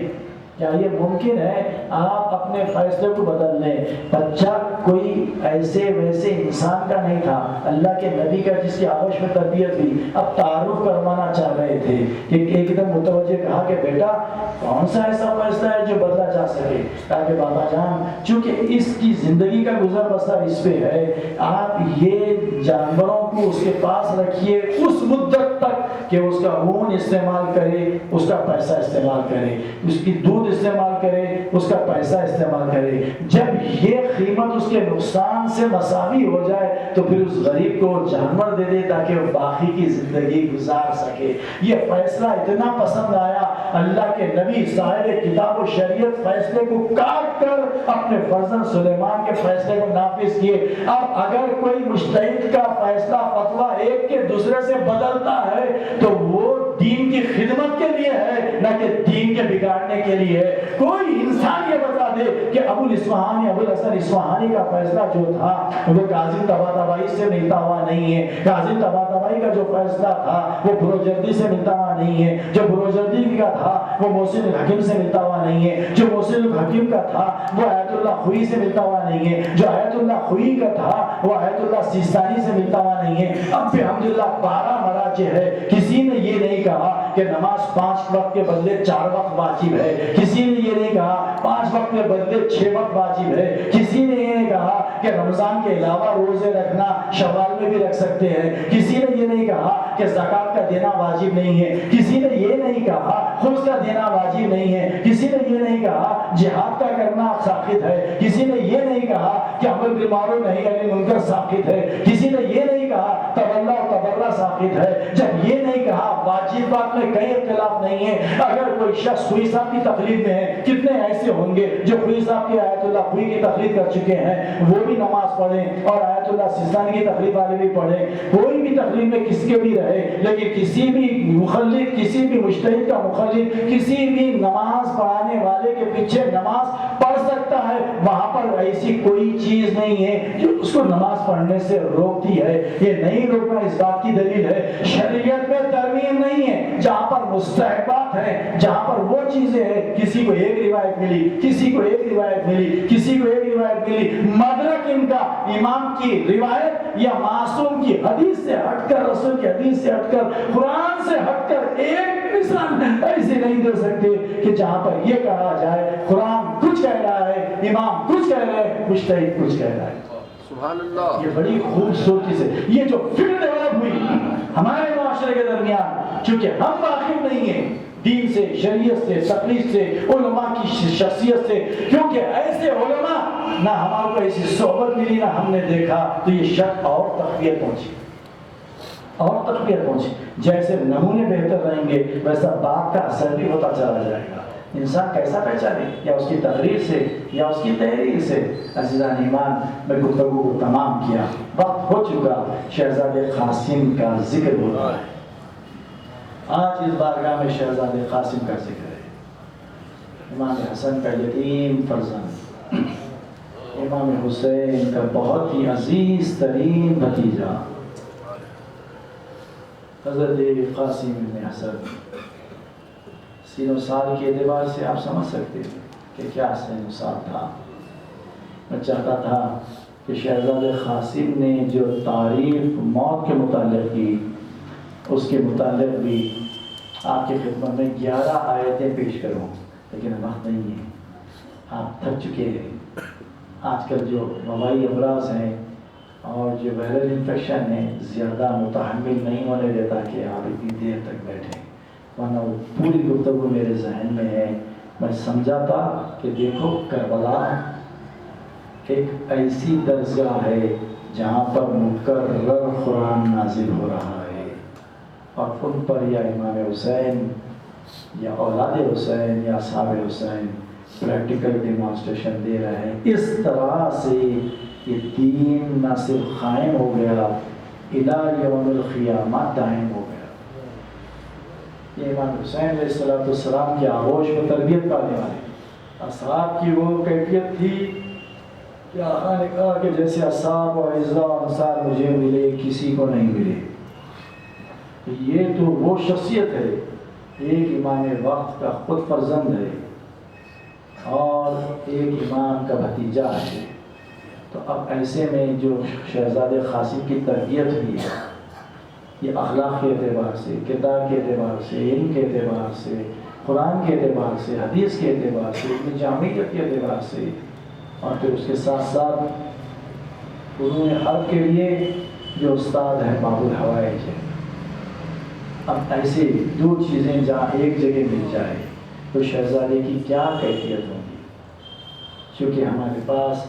کیا یہ ممکن ہے آپ اپنے فیصلے کو بدل لیں؟ بچہ کوئی ایسے ویسے انسان کا نہیں تھا، اللہ کے نبی کا جس کی آغوش میں تربیت ہوئی۔ اب تعارف کروانا چاہ رہے تھے کہ ایک دم متوجہ کہا کہ بیٹا کون سا ایسا فیصلہ ہے جو بدلا جا سکے؟ کہا کہ بابا جان چونکہ اس کی زندگی کا گزر بسر اس پہ ہے، آپ یہ جانوروں کو اس کے پاس رکھیے اس مدت تک کہ اس کا اون استعمال کرے، اس کا پیسہ استعمال کرے، اس کی دودھ استعمال کرے، اس کا پیسہ استعمال کرے۔ جب یہ قیمت اس کے نقصان سے مساوی ہو جائے تو پھر اس غریب کو جانور دے دے تاکہ وہ باقی کی زندگی گزار سکے۔ یہ فیصلہ اتنا پسند آیا، اللہ کے نبی صاحب کتاب و شریعت فیصلے کو کاٹ کر اپنے فرزند سلیمان کے فیصلے کو نافذ کیے۔ اب اگر کوئی مجتہد کا فیصلہ فتویٰ ایک کے دوسرے سے بدلتا ہے تو وہ دین کی خدمت کے لیے ہے، نہ کہ دین کے بگاڑنے کے لیے ہے۔ کوئی انسان یہ بتا دے کہ ابو الاسفہانی ابو الحسن اصفہانی کا فیصلہ جو تھا وہ کاظم طباطبائی سے ملتا ہوا نہیں ہے۔ کاظم طباطبائی کا جو فیصلہ تھا وہ بروجردی سے ملتا ہوا نہیں ہے۔ جو بروجردی کا تھا وہ محسن الحکیم سے ملتا ہوا نہیں ہے۔ جو محسن الحکیم کا تھا وہ آیت اللہ خوئی سے ملتا ہوا نہیں ہے۔ جو آیت اللہ خوئی کا تھا وہ آیت اللہ سیستانی سے ملتا ہوا نہیں ہے۔ اب بھی الحمدللہ 12 مراجع ہے، کسی نے یہ نہیں کہا کہ نماز 5 وقت کے بدلے 4 وقت واجب ہے، کسی نے یہ نہیں کہا 5 وقت کے بدلے 6 وقت واجب ہے، کسی نے یہ نہیں کہا کہ رمضان کے علاوہ روزے رکھنا شوال میں بھی رکھ سکتے ہیں، کسی نے یہ نہیں کہا کہ زکوٰۃ کا دینا واجب نہیں ہے، کسی نے یہ نہیں کہا خمس کا دینا واجب نہیں ہے، کسی نے یہ نہیں کہا جہاد کا کرنا ساقط ہے، کسی نے یہ نہیں کہا کہ امر بالمعروف نہی عن المنکر ساقط ہے، کسی نے یہ نہیں کہا تولا و تبرع ساقط ہے۔ جب یہ نہیں کہا واجبات میں کئی اختلاف نہیں ہے۔ اگر کوئی شخص خوئی صاحب کی تقلید میں ہے، کتنے ایسے ہوں گے جو خوئی صاحب کی آیت اللہ خوئی کی تقلید کر چکے ہیں، وہ بھی نماز پڑھیں اور آیت اللہ سیستانی کی تقلید والے بھی پڑھیں، کوئی بھی تقلید میں کس کے بھی رہے، لیکن کسی بھی مخلد، کسی بھی مجتہد کا مخلد کسی بھی نماز پڑھانے والے کے پیچھے نماز پڑھ سکتا ہے۔ وہاں پر ایسی کوئی چیز نہیں ہے جو اس کو نماز پڑھنے سے روکتی ہے۔ یہ نہیں روکنا اس بات کی دلیل ہے شریعت میں ترمیم نہیں ہے، جہاں پر مستحبات ہیں، جہاں پر وہ چیزیں ہیں، کسی کو ایک روایت ملی، کسی کو ایک روایت ملی، کسی کو ایک روایت ملی، مدرک ان کا امام کی روایت یا معصوم کی حدیث سے ہٹ کر، رسول کی حدیث سے ہٹ کر، قرآن سے ہٹ کر ایک مثال ایسے نہیں دے سکتے کہ جہاں پر یہ کہا جائے قرآن کچھ کہہ رہا ہے، امام کچھ کہہ رہے ہیں، مجتہد کچھ کہہ رہا ہے۔ سبحان اللہ۔ یہ بڑی خوبصورتی سے یہ جو فکر ڈیولپ ہوئی ہمارے معاشرے کے درمیان، چونکہ ہم واقف نہیں ہیں، دین سے، شریعت سے، تقلید سے، علماء کی شخصیت سے، کیونکہ ایسے علماء نہ ہمارے کو ایسی صحبت ملی نہ ہم نے دیکھا، تو یہ شک اور تقویت پہنچی اور تقویت پہنچی۔ جیسے نمونے بہتر رہیں گے ویسا بات کا اثر بھی ہوتا چلا جائے گا۔ انسان کیسا پہچانے؟ یا اس کی تقریر سے یا اس کی تحریر سے۔ عزیزان ایمان، میں گفتگو کو تمام کیا، وقت ہو چکا، شہزادے قاسم کا ذکر ہو رہا ہے۔ آج اس بارگاہ میں شہزادے قاسم کا ذکر ہے، امام حسن کا یتیم فرزند، امام حسین کا بہت ہی عزیز ترین بھتیجا حضرت قاسم بن حسن۔ سین و سال کے اعتبار سے آپ سمجھ سکتے ہیں کہ کیا سین و سال تھا۔ میں چاہتا تھا کہ شہزادے قاسم نے جو تعریف موت کے متعلق کی، اس کے متعلق بھی آپ کی خدمت میں 11 آیتیں پیش کروں، لیکن وقت نہیں ہے، آپ تھک چکے ہیں۔ آج کل جو وبائی امراض ہیں اور جو وائرل انفیکشن ہے زیادہ متحمل نہیں ہونے دیتا کہ آپ اتنی دیر تک بیٹھیں، ورنہ وہ پوری گفتگو میرے ذہن میں ہے۔ میں سمجھا تھا کہ دیکھو کربلا ایک ایسی درسگاہ ہے جہاں پر مکرر قرآن نازل ہو رہا ہے، اور ان پر یا امام حسین یا اولاد حسین یا اصحاب حسین پریکٹیکل ڈیمانسٹریشن دے رہے ہیں۔ اس طرح سے یہ دین نہ صرف قائم ہو گیا، الی یوم القیامہ دائم ہو گیا۔ یہ امام حسین علیہ السلام کی آغوش میں تربیت پانے والے اصحاب کی وہ کیفیت تھی کہ آقا نے کہا کہ جیسے اصحاب و اعزاء و انصار مجھے ملے کسی کو نہیں ملے۔ یہ تو وہ شخصیت ہے، ایک امام وقت کا خود فرزند ہے اور ایک امام کا بھتیجا ہے۔ تو اب ایسے میں جو شہزادے قاسم کی تربیت ہوئی ہے، یہ اخلاق کے اعتبار سے، کردار کے اعتبار سے، علم کے اعتبار سے، قرآن کے اعتبار سے، حدیث کے اعتبار سے، علم جامعیت کے اعتبار سے، اور پھر اس کے ساتھ ساتھ فنون حرب کے لیے جو استاد ہے باب الحوائج ہے۔ اب ایسے دو چیزیں جہاں ایک جگہ مل جائے تو شہزادے کی کیا کیفیت ہوگی؟ چونکہ ہمارے پاس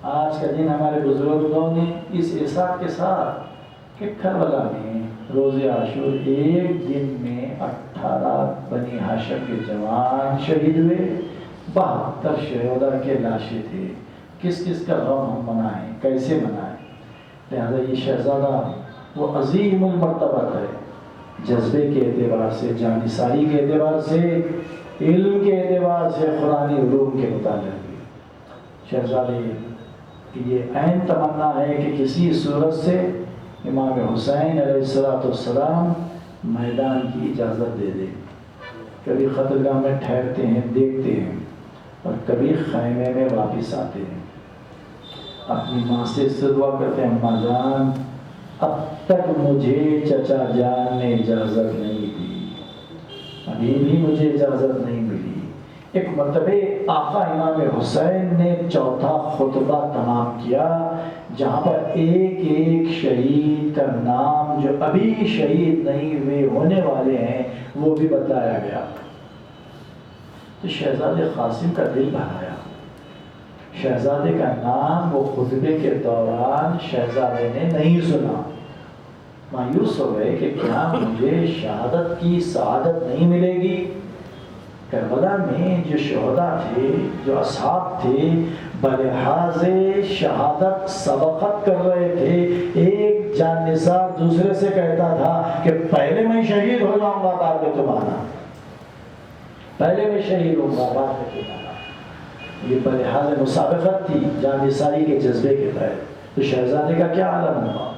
آج کا دن ہمارے بزرگوں نے اس احساس کے ساتھ کہ کربلا میں روز عاشور ایک دن میں 18 بنی ہاشم کے جوان شہید ہوئے، 72 شہداء کے لاشیں تھے۔ کس کس کا غم ہم منائیں، کیسے منائیں؟ لہذا یہ شہزادہ وہ عظیم المرتبت ہے، جذبے کے اعتبار سے، جانثاری کے اعتبار سے، علم کے اعتبار سے، قرآنی علوم کے متعلق بھی۔ شہزادے کی یہ عین تمنا ہے کہ کسی صورت سے امام حسین علیہ السلام میدان کی اجازت دے دے۔ کبھی خطرگاہ میں ٹھہرتے ہیں، دیکھتے ہیں، اور کبھی خیمے میں واپس آتے ہیں۔ اپنی ماں سے اس دعا کرتے ہیں، اماں جان اب تک مجھے چچا جان نے اجازت نہیں دی، ابھی بھی مجھے اجازت نہیں ملی۔ ایک مرتبہ آقا امام حسین نے چوتھا خطبہ تمام کیا، جہاں پر ایک ایک شہید کا نام جو ابھی شہید نہیں ہوئے ہونے والے ہیں وہ بھی بتایا گیا۔ تو شہزادے قاسم کا دل بھر آیا۔ شہزادے کا نام وہ خطبے کے دوران شہزادے نے نہیں سنا، مایوس ہو گئے کہ کیا مجھے شہادت کی سعادت نہیں ملے گی؟ کربلا میں جو شہداء تھے، جو اصحاب تھے، بلحاظ شہادت سبقت کر رہے تھے۔ ایک جانثار دوسرے سے کہتا تھا کہ پہلے میں شہید ہو جاؤں گا بعد میں تم آنا، پہلے میں شہید ہوں گا بعد میں تم آنا۔ یہ بلحاظ مسابقت تھی جانثاری کے جذبے کے تحت۔ تو شہزادے کا کیا عالم ہوا؟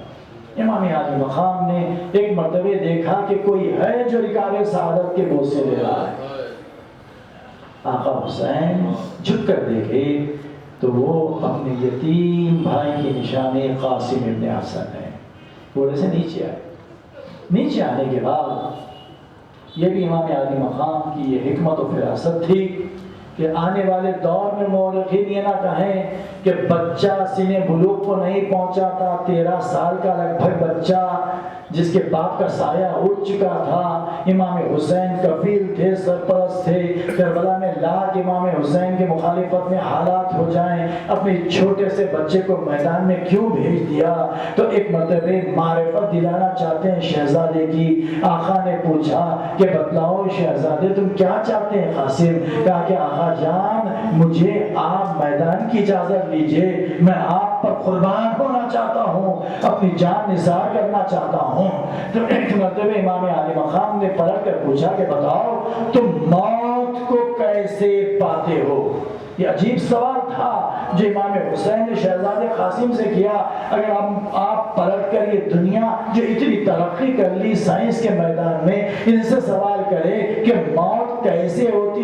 امام عالی مقام نے ایک مرتبہ دیکھا کہ کوئی ہے جو رکاب سعادت کے بوسے لے رہا ہے۔ آقا حسین جھک کر دیکھے تو وہ اپنے یتیم بھائی کی نشانی قاسم ابن حسن ہے۔ گھوڑے سے نیچے آئے، نیچے آنے کے بعد یہ بھی امام عالی مقام کی یہ حکمت و فراست تھی کہ آنے والے دور میں مورخین یہ نہ کہیں کہ بچہ سن بلوغ کو نہیں پہنچا تھا، 13 سال کا لگ بھگ بچہ جس کے باپ کا سایہ اٹھ چکا تھا. امام حسین کفیل تھے، سرپرست تھے. کربلا میں لاکھ امام حسین کے مخالفت میں حالات ہو جائیں، اپنے چھوٹے سے بچے کو میدان میں کیوں بھیج دیا؟ تو ایک مرتبہ معرفت دلانا چاہتے ہیں شہزادے کی. آقا نے پوچھا کہ بتلاؤ شہزادے تم کیا چاہتے ہیں؟ قاسم کہا کہ آقا جان مجھے آپ میدان کی اجازت لیجئے، میں آپ پر قربان ہونا چاہتا ہوں، اپنی جان نثار کرنا چاہتا ہوں. تو ایک مرتبہ امام عالی مقام نے پلٹ کر پوچھا کہ بتاؤ تم موت کو کیسے پاتے ہو؟ یہ عجیب سوال تھا جو امام حسین نے شہزادے قاسم سے کیا. اگر آپ پلٹ کر یہ دنیا جو اتنی ترقی کر لی سائنس کے میدان میں، ان سے سوال کرے کہ موت کیسے ہوتی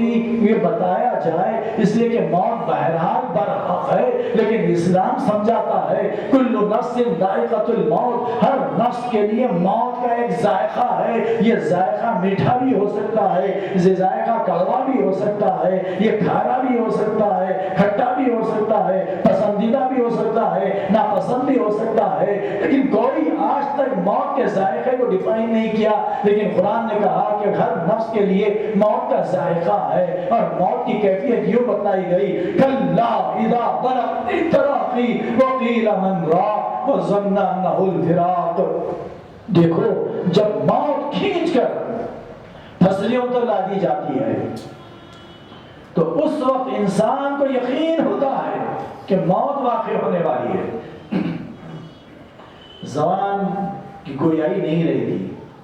یہ بتایا جائے، اس لیے کہ موت بہرحال برحق ہے، لیکن اسلام سمجھاتا ہے کل نفس ذائقۃ الموت، ہر نفس کے لیے موت کا ایک ذائقہ ہے. یہ ذائقہ میٹھا بھی ہو سکتا ہے، یہ ذائقہ کڑوا بھی ہو سکتا ہے، یہ کھارا بھی ہو سکتا ہے، کھٹا بھی ہو سکتا ہے، پسندیدہ بھی ہو سکتا ہے، ناپسند بھی ہو سکتا ہے. لیکن کوئی آج تک موت کے ذائقے کو ڈیفائن نہیں کیا. لیکن قرآن نے کہا کہ ہر نفس کے لیے موت کا ذائقہ ہے، اور موت کی کیفیت یوں بتائی گئی کلا اذا بلغت التراقی وقیل من راق وظن انہ الفراق. دیکھو جب موت کھینچ کر پھسلیوں تو لا دی جاتی ہے تو اس وقت انسان کو یقین ہوتا ہے کہ موت واقع ہونے والی ہے. زبان کی گویائی نہیں رہتی،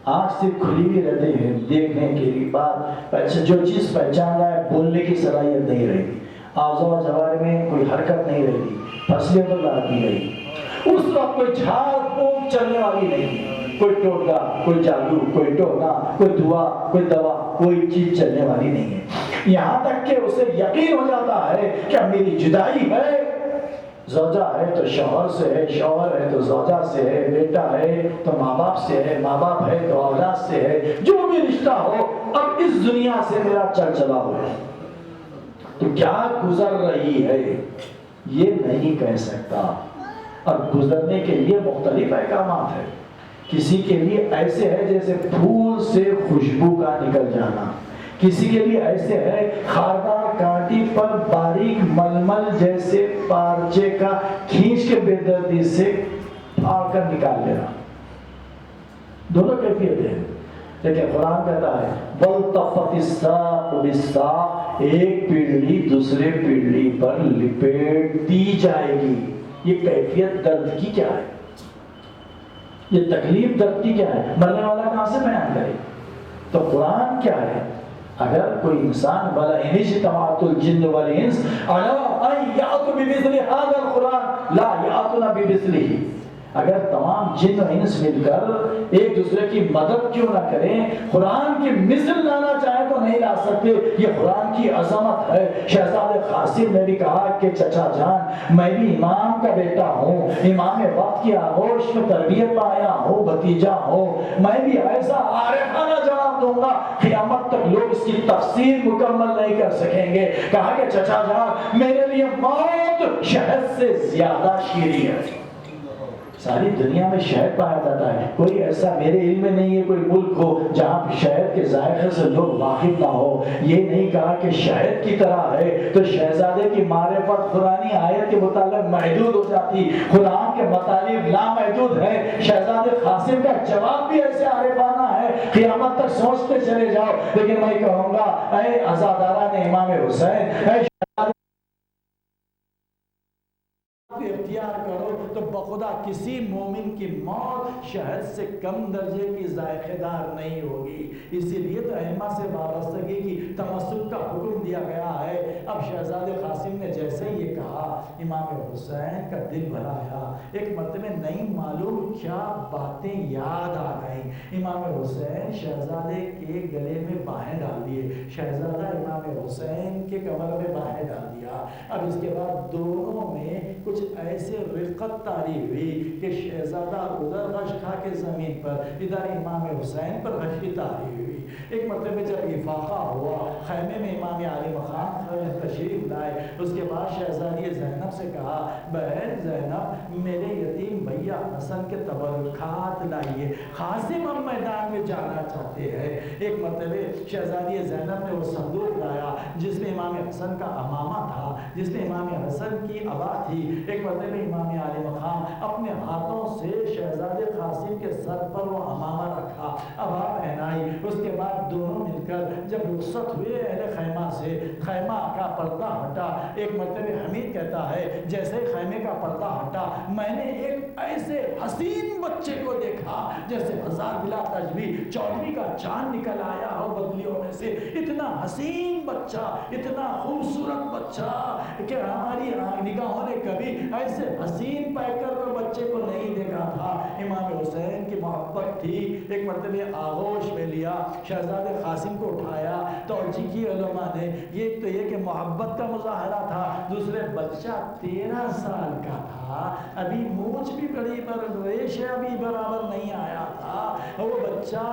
آنکھ سے کھلی ہوئی رہتے ہیں دیکھنے کے لیے بات، جو چیز پہچان رہا ہے بولنے کی صلاحیت نہیں رہتی، اعضاء و جوارح میں کوئی حرکت نہیں رہتی، پھسلیوں تو لا دی گئی. اس وقت کوئی جھاڑ پھونک چلنے والی نہیں، کوئی ٹوٹکا، کوئی جادو، کوئی ٹونا، کوئی دعا، کوئی دوا، کوئی چیز چلنے والی نہیں ہے. یہاں تک کہ اسے یقین ہو جاتا ہے کہ اب میری جدائی ہے، زوجہ ہے تو شوہر سے ہے، شوہر ہے تو زوجہ سے ہے، بیٹا ہے تو ماں باپ سے ہے، ماں باپ ہے تو اولاد سے ہے، جو بھی رشتہ ہو اب اس دنیا سے میرا چل چلا ہو ہے. تو کیا گزر رہی ہے یہ نہیں کہہ سکتا، اور گزرنے کے لیے مختلف احکامات ہیں. کسی کے لیے ایسے ہے جیسے پھول سے خوشبو کا نکل جانا، کسی کے لیے ایسے ہے خاردار کانٹی پر باریک ململ جیسے پارچے کا کھینچ کے بے دردی سے پھاڑ کر نکال لینا. دونوں کیفیت ہے. لیکن قرآن کہتا ہے وَالْتَفَّتِ السَّاقُ بِالسَّاقِ، ایک پیڑھی دوسرے پیڑھی پر لپیٹ دی جائے گی. یہ کیفیت درد کی کیا ہے؟ یہ تکلیف درد کی کیا ہے؟ مرنے والا کہاں سے بیان کرے؟ تو قرآن کیا ہے؟ اگر کوئی انسان وَلَئِنِ اجْتَمَعَتِ الْجِنُّ وَالْإِنسُ عَلَىٰ أَن يَأْتُوا بِمِثْلِ هَٰذَا الْقُرْآنِ لَا يَأْتُونَ بِمِثْلِهِ. اگر تمام جن و انس مل کر ایک دوسرے کی مدد کیوں نہ کریں، قرآن کی مثل لانا چاہیں تو نہیں لا سکتے. یہ قرآن کی عظمت ہے. شہزادے قاسم نے بھی کہا کہ چچا جان میں بھی امام کا بیٹا ہوں، امام وقت کی آغوش میں تربیت پایا ہوں، بھتیجا ہوں، میں بھی ایسا عارفانہ جواب دوں گا قیامت تک لوگ اس کی تفسیر مکمل نہیں کر سکیں گے. کہا کہ چچا جان میرے لیے موت شہد سے زیادہ شیریں ہے. ساری دنیا میں شہد پایا جاتا ہے، کوئی ایسا میرے علم میں نہیں ہے کوئی ملک ہو جہاں شہد کے ذائقے سے لوگ واقف نہ ہو. یہ نہیں کہا کہ شہد کی طرح ہے تو شہزادے کی معرفت قرآنی آیت کے متعلق محدود ہو جاتی. قرآن کے مطالب لامحدود ہے. شہزادے قاسم کا جواب بھی ایسے عارفانہ ہے، قیامت تک سوچتے چلے جاؤ. لیکن میں کہوں گا اے عزاداران امام حسین، اے اختیار کرو تو بخدا کسی مومن کی موت شہد سے کم درجے کی ذائقہ دار نہیں ہوگی. اسی لیے تو ائمہ سے وابستگی کی تمسک کا حکم دیا گیا ہے. اب شہزادے قاسم نے جیسے یہ کہا امام حسین کا دل بھرایا. ایک مرتبہ نہیں معلوم کیا باتیں یاد آ گئیں. امام حسین شہزادے کے گلے میں باہیں ڈال دیے، شہزادہ امام حسین کے کمر میں باہیں ڈال دیا. اب اس کے بعد دونوں میں کچھ ایسے رفقت طاری ہوئی کہ شہزادہ ادھر غش کھا کے زمین پر، ادھر امام حسین پر غش کی طاری ہوئی. ایک مرتبہ جب افاقہ ہوا خیمے میں امام علی مقام تشریف لائے۔ اس کے بعد شہزادی زینب سے کہا بہن زینب میرے یتیم بھیا حسن کے تبرکات لائیے، قاسم اب میدان میں جانا چاہتے ہیں۔ ایک مرتبہ شہزادی زینب نے وہ صندوق لایا جس میں امام حسن کا امامہ تھا، جس میں امام حسن کی عبا تھی۔ ایک مرتبہ امام عالی مقام اپنے ہاتھوں سے شہزادے قاسم کے سر پر وہ امامہ رکھا، عبا پہنائی۔ اس کے بعد دونوں مل کر جب رخصت ہوئے اہل خیمہ سے، خیمہ کا پردہ ہٹا۔ ایک مرتبہ حمید کہتا ہے جیسے خیمے کا پردہ ہٹا میں نے ایک ایسے حسین بچے کو دیکھا جیسے ہزار بلا تشبیہ چودھویں کا چاند نکل آیا ہو بدلیوں میں سے۔ اتنا حسین بچہ، اتنا خوبصورت بچہ کہ ہماری نگاہوں نے کبھی ایسے حسین پیکر کو بچے کو نہیں دیکھا تھا۔ امام حسین کی محبت تھی۔ ایک مرتبہ آغوش میں لیا، شہزادے قاسم کو اٹھایا، توجہ کی علماء نے یہ تو یہ کہ محبت کا مظاہرہ تھا۔ دوسرے بچہ 13 سال کا تھا، ابھی مونچھ بھی بڑی پر ریش ابھی برابر نہیں آیا تھا۔ وہ بچہ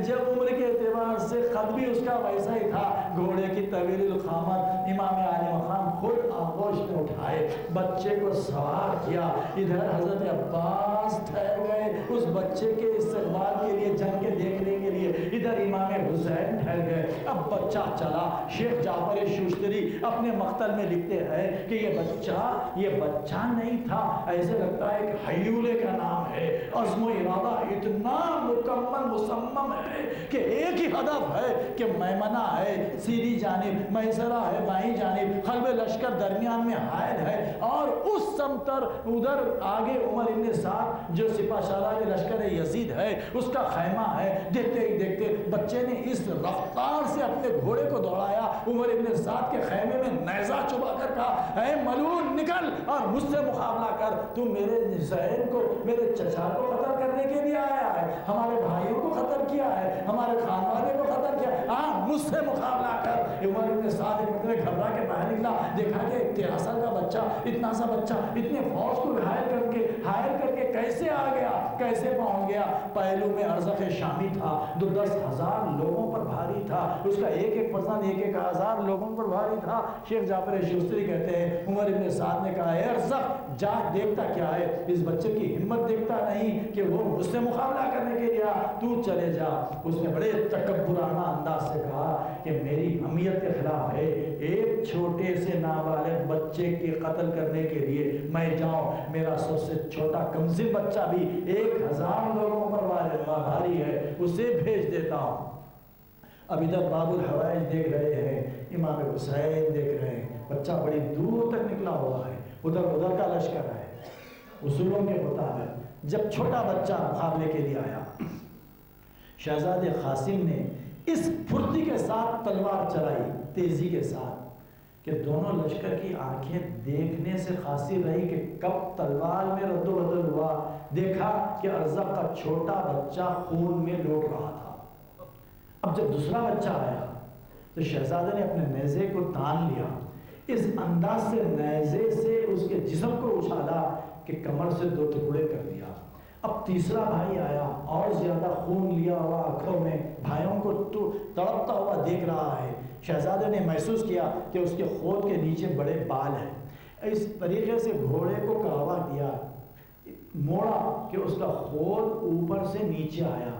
جب عمر کے اعتبار سے قد بھی اس کا ویسا ہی تھا، گھوڑے کی طویل القامت۔ امام عالی مقام خود آغوش میں اٹھائے، بچے کو سوار کیا۔ ادھر حضرت عباس ٹھہر گئے اس بچے کے استقبال کے لیے، جنگ کے دیکھنے کے لیے۔ ادھر امام حسین ٹھہر گئے۔ اب بچہ چلا۔ شیخ جعفر شوشتری اپنے مقتل میں لکھتے ہیں کہ یہ بچہ نہیں تھا، ایسے لگتا ہے کہ حیولے کا نام ہے۔ عزم و ارادہ اتنا مکمل مصمم ہے کہ ایک ہی ہدف ہے کہ میمنہ ہے سیدھی جانب، میسرہ ہے بائیں جانب، قلب لشکر درمیان میں حائل ہے، اور اس سمتر ادھر آگے عمر ابن سعد جو سپہ سالار لشکر یزید ہے اس کا خیمہ ہے۔ دیکھتے ہی دیکھتے بچے نے اس رفتار سے اپنے گھوڑے کو دوڑایا، عمر ابن سعد کے خیمے میں نیزہ چبا کر کہا اے ملعون نکل اور مجھ سے مقابلہ کر، تو میرے حسین کو، میرے چچا کو قتل کرنے کے لیے آیا ہے، ہمارے بھائیوں کو قتل کیا ہے، ہمارے خانوادے کو قتل کیا ہے، مجھ سے مقابلہ کر۔ عمر ابن سعد ایک مرتبہ گھبرا کے باہر نکلا، دیکھا کہ 13 سال کا بچہ، اتنا سا بچہ اتنے فوج کو ہائر کر کے کیسے آ گیا، کیسے پہنچ گیا۔ پہلو میں ارزق شامی تھا، 10,000 لوگوں پر بھاری تھا، اس کا ایک ایک پرسن 1,000 لوگوں پر بھاری تھا۔ شیخ جعفر شوستری کہتے ہیں عمر ابن سعد نے کہا اے ارزق جا، دیکھتا کیا ہے، اس بچے کی ہمت دیکھتا نہیں کہ وہ مجھ سے مقابلہ کرنے کے لیے، تو چلے جا۔ اس نے بڑے تکبرانہ انداز سے کہا کہ میری حمیت کے خلاف ہے، ایک چھوٹے سے نابالغ بچے کے قتل کرنے کے لیے میں جاؤں، میرا سب سے چھوٹا کمزور بچہ بھی 1,000 لوگوں پر بھاری ہے، اسے بھیج دیتا ہوں۔ اب ادھر باب الحوائج دیکھ رہے ہیں، امام حسین دیکھ رہے ہیں، بچہ بڑی دور تک نکلا ہوا ہے، ادھر کا لشکر ہے۔ اصولوں کے مطابق جب چھوٹا بچہ مقابلے کے لیے آیا، شہزادے قاسم نے اس پھرتی کے ساتھ تلوار چلائی، تیزی کے ساتھ، کہ دونوں لشکر کی آنکھیں دیکھنے سے قاصر رہی کہ کب تلوار میں رد و بدل ہوا۔ دیکھا کہ ارزق کا چھوٹا بچہ خون میں لوٹ رہا تھا۔ اب جب دوسرا بچہ آیا تو شہزادے نے اپنے نیزے کو تان لیا، اس انداز سے نیزے سے اس کے جسم کو اچھالا کہ کمر سے 2 ٹکڑے کر دیا۔ اب تیسرا بھائی آیا، اور زیادہ خون لیا ہوا آنکھوں میں، بھائیوں کو تڑپتا ہوا دیکھ رہا ہے۔ شہزادے نے محسوس کیا کہ اس کے خود کے نیچے بڑے بال ہیں۔ اس طریقے سے گھوڑے کو کہوا دیا، موڑا کہ اس کا خود اوپر سے نیچے آیا،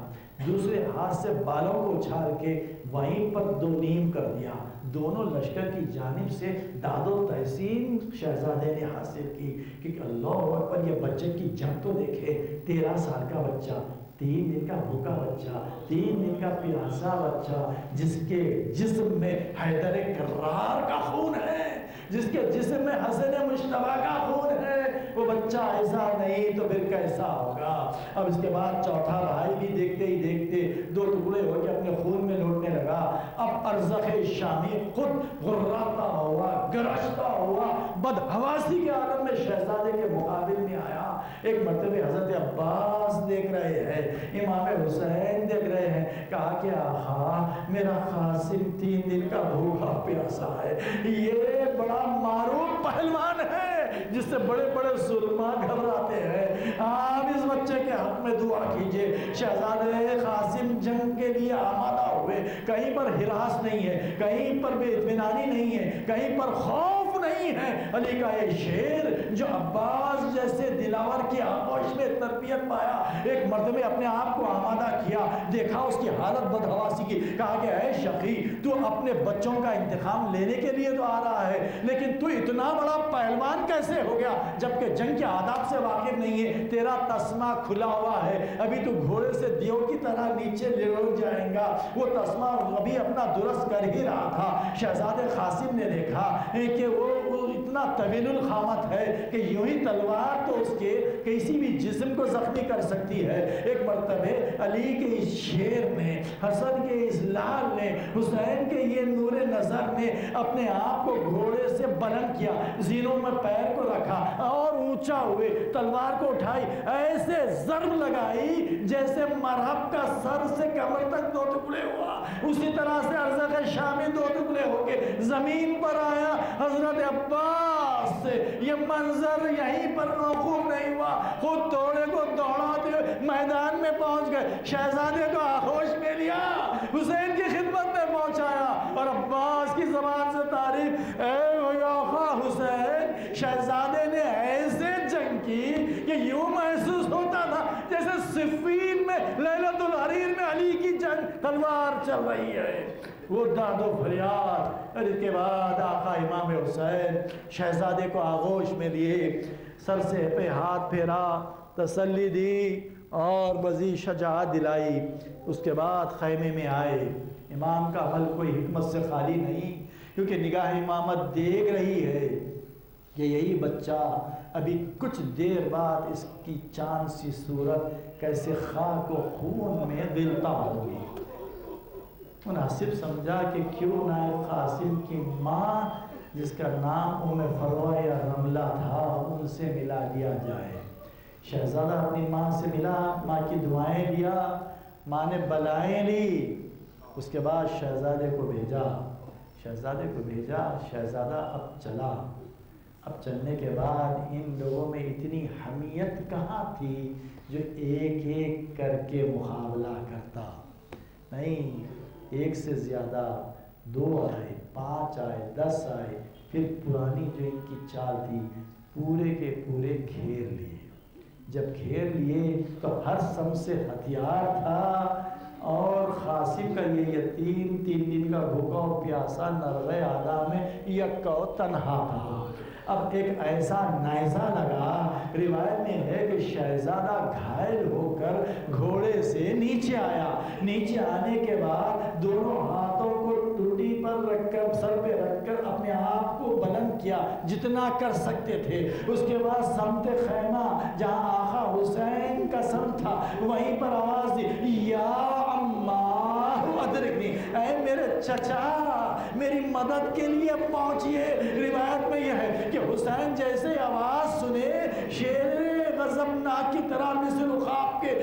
دوسرے ہاتھ سے بالوں کو اچھال کے وہیں پر 2 نیم کر دیا۔ دونوں لشکر کی جانب سے داد و تحسین شہزادے نے حاصل کی کہ اللہ اکبر، یہ بچے کی جنگ تو دیکھے، 13 سال کا بچہ، 3 دن کا بھوکا بچہ، 3 دن کا پیاسا بچہ، جس کے جسم میں حیدر کرار کا خون ہے، جس کے جسم میں حسن مشتبہ کا خون ہے، وہ بچہ ایسا نہیں تو پھر کیسا ہوگا۔ اب اس کے بعد چوتھا بھائی بھی دیکھتے ہی دیکھتے 2 ٹکڑے ہو کے اپنے خون میں لوٹنے لگا۔ اب ارزق شامی خود غراتا ہوا، گرجتا ہوا بدحواسی کے عالم میں شہزادے کے مقابل میں آیا۔ ایک مرتبہ حضرت عباس دیکھ رہے ہیں، امام حسین دیکھ رہے ہیں، کہا کہ آہا میرا قاسم 3 دن کا بھوکا پیاسا ہے، یہ بڑا معروف پہلوان ہے جس سے بڑے بڑے ظلماں گھبراتے ہیں، آپ اس بچے کے حق میں دعا کیجئے۔ شہزادے قاسم جنگ کے لیے آمادہ ہوئے، کہیں پر ہراس نہیں ہے، کہیں پر بے اطمینانی نہیں ہے، کہیں پر خوف نہیں ہے۔ علی کا یہ شیر جو عباس جیسے دلاور کی آغوش میں تربیت پایا، ایک مرتبہ اپنے آپ کو آمادہ کیا، دیکھا اس کی حالت بدحواسی کی، کہا کہ اے شقی تو اپنے بچوں کا انتقام لینے کے لیے تو آ رہا ہے، لیکن تو اتنا بڑا پہلوان کیسے ہو گیا جبکہ جنگ کے آداب سے واقف نہیں ہے؟ تیرا تسمہ کھلا ہوا ہے، ابھی تو گھوڑے سے دیو کی طرح نیچے لڑک جائیں گا۔ وہ تسمہ ابھی اپنا درست کر ہی رہا تھا، شہزادے قاسم نے دیکھا کہ وہ اتنا طویل القامت ہے کہ یوں ہی تلوار تو اس کے کسی بھی جسم کو زخمی کر سکتی ہے۔ ایک مرتبہ علی کے اس شیر نے، حسن کے اس لال نے، حسین کے یہ نور نظر نے اپنے آپ کو گھوڑے سے بلند کیا، زینوں میں پیر کو رکھا اور اونچا ہوئے، تلوار کو اٹھائی، ایسے ضرب لگائی جیسے مرحب کا سر سے کمر تک 2 ٹکڑے ہوا، اسی طرح سے ارزق شامی 2 ٹکڑے ہو کے زمین پر آیا۔ حضرت عباس سے یہ منظر یہیں پر موقوف نہیں ہوا، خود دوڑے کو دوڑاتے ہوئے میدان میں پہنچ گئے، شہزادے کو آغوش میں لیا، حسین کی خدمت میں پہنچایا اور عباس کی زبان سے تعریف، اے آقا حسین، شہزادے نے ایسے جنگ کی کہ یوں محسوس ہوتا تھا جیسے صفین میں لیلۃ الحریر میں علی کی جنگ تلوار چل رہی ہے۔ وہ داد و فریاد۔ اور اس کے بعد آقا امام حسین شہزادے کو آغوش میں لیے، سر سے پہ ہاتھ پھیرا، تسلی دی اور مزید شجاعت دلائی۔ اس کے بعد خیمے میں آئے۔ امام کا عمل کوئی حکمت سے خالی نہیں، کیونکہ نگاہ امامت دیکھ رہی ہے کہ یہی بچہ ابھی کچھ دیر بعد اس کی چاند سی صورت کیسے خاک و خون میں غلطہ ہوگی۔ مناسب سمجھا کہ کیوں نائب قاسم کی ماں جس کا نام ام فروہ یا رملہ تھا ان سے ملا دیا جائے۔ شہزادہ اپنی ماں سے ملا، ماں کی دعائیں لیا، ماں نے بلائیں لی، اس کے بعد شہزادے کو بھیجا۔ شہزادہ اب چلا۔ اب چلنے کے بعد ان لوگوں میں اتنی حمیت کہاں تھی جو ایک ایک کر کے مقابلہ کرتا، نہیں، ایک سے زیادہ 2 آئے، 5 آئے، 10 آئے، پھر پرانی جو ان کی چال تھی پورے کے پورے گھیر لیے۔ جب گھیر لیے تو ہر سم سے ہتھیار تھا اور قاسم کا یہ یتیم 3 دن کا بھوکا و پیاسا نرغے آدھا میں یکا و تنہا تھا۔ اب ایک ایسا نیزہ لگا، روایت میں ہے کہ شہزادہ گھائل ہو کر گھوڑے سے نیچے آیا، نیچے آنے کے بعد دونوں ہاتھوں کو ٹوٹی پر رکھ کر، سر پہ رکھ کر اپنے آپ کو بلند کیا جتنا کر سکتے تھے۔ اس کے بعد سمت خیمہ جہاں آقا حسین کا سم تھا وہیں پر آواز دی، یا عمّا ادرکنی، اے میرے چچا میری مدد کے لیے پہنچیے۔ روایت میں یہ ہے کہ حسین جیسے آواز سنے شیر غضبناک کی طرح مثل خواب کے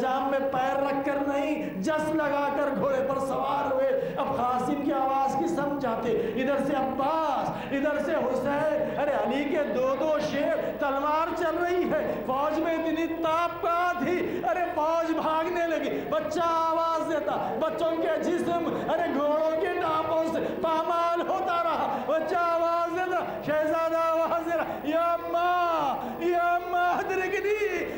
جام میں پیر رکھ کر نہیں، جس لگا کر گھوڑے پر سوار ہوئے۔ اب قاسم کی آواز کی سمجھاتے، ادھر سے عباس، ادھر سے حسین، ارے علی کے 2 شیر، تلوار چل رہی ہے، فوج میں اتنی تاپ کہاں تھی، ارے فوج بھاگنے لگی، بچہ آواز دیتا، بچوں کے جسم ارے گھوڑوں کے ٹانپوں سے پامال ہوتا رہا، بچہ آواز دیتا، شہزادہ آواز دے رہا، یا اماں ادرکنی،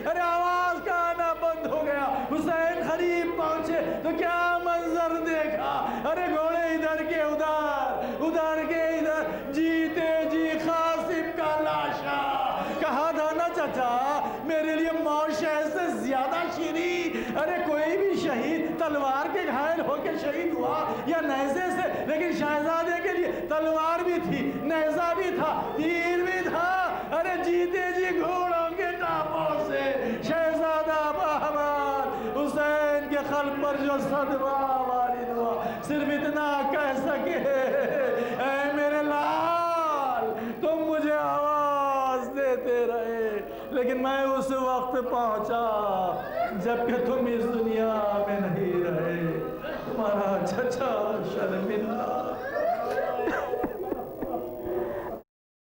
ارے آواز کا آنا بند ہو گیا۔ حسین قریب پہنچے تو کیا منظر دیکھا، ارے گھوڑے ادھر کے ادھر کے ادھر، جیتے جی قاسم کا لاشا۔ کہا تھا نا چچا میرے لیے موت شہد سے زیادہ شیریں، ارے کوئی بھی شہید تلوار کے گھائل ہو کے شہید ہوا یا نیزے سے، لیکن شہزادے کے لیے تلوار بھی تھی، نیزہ بھی تھا، تیر بھی تھا، ارے جیتے جی گھوڑوں کے ٹانپوں سے شہزادہ بہباد حسین کے قلب پر جو صدمہ وارد ہوا، صرف اتنا کہہ سکے، اے میرے لال تم مجھے آواز دیتے رہے۔ گئے، لیکن میں اس وقت پہنچا جب کہ تم اس دنیا میں نہیں رہے، تمہارا چچا شرمندہ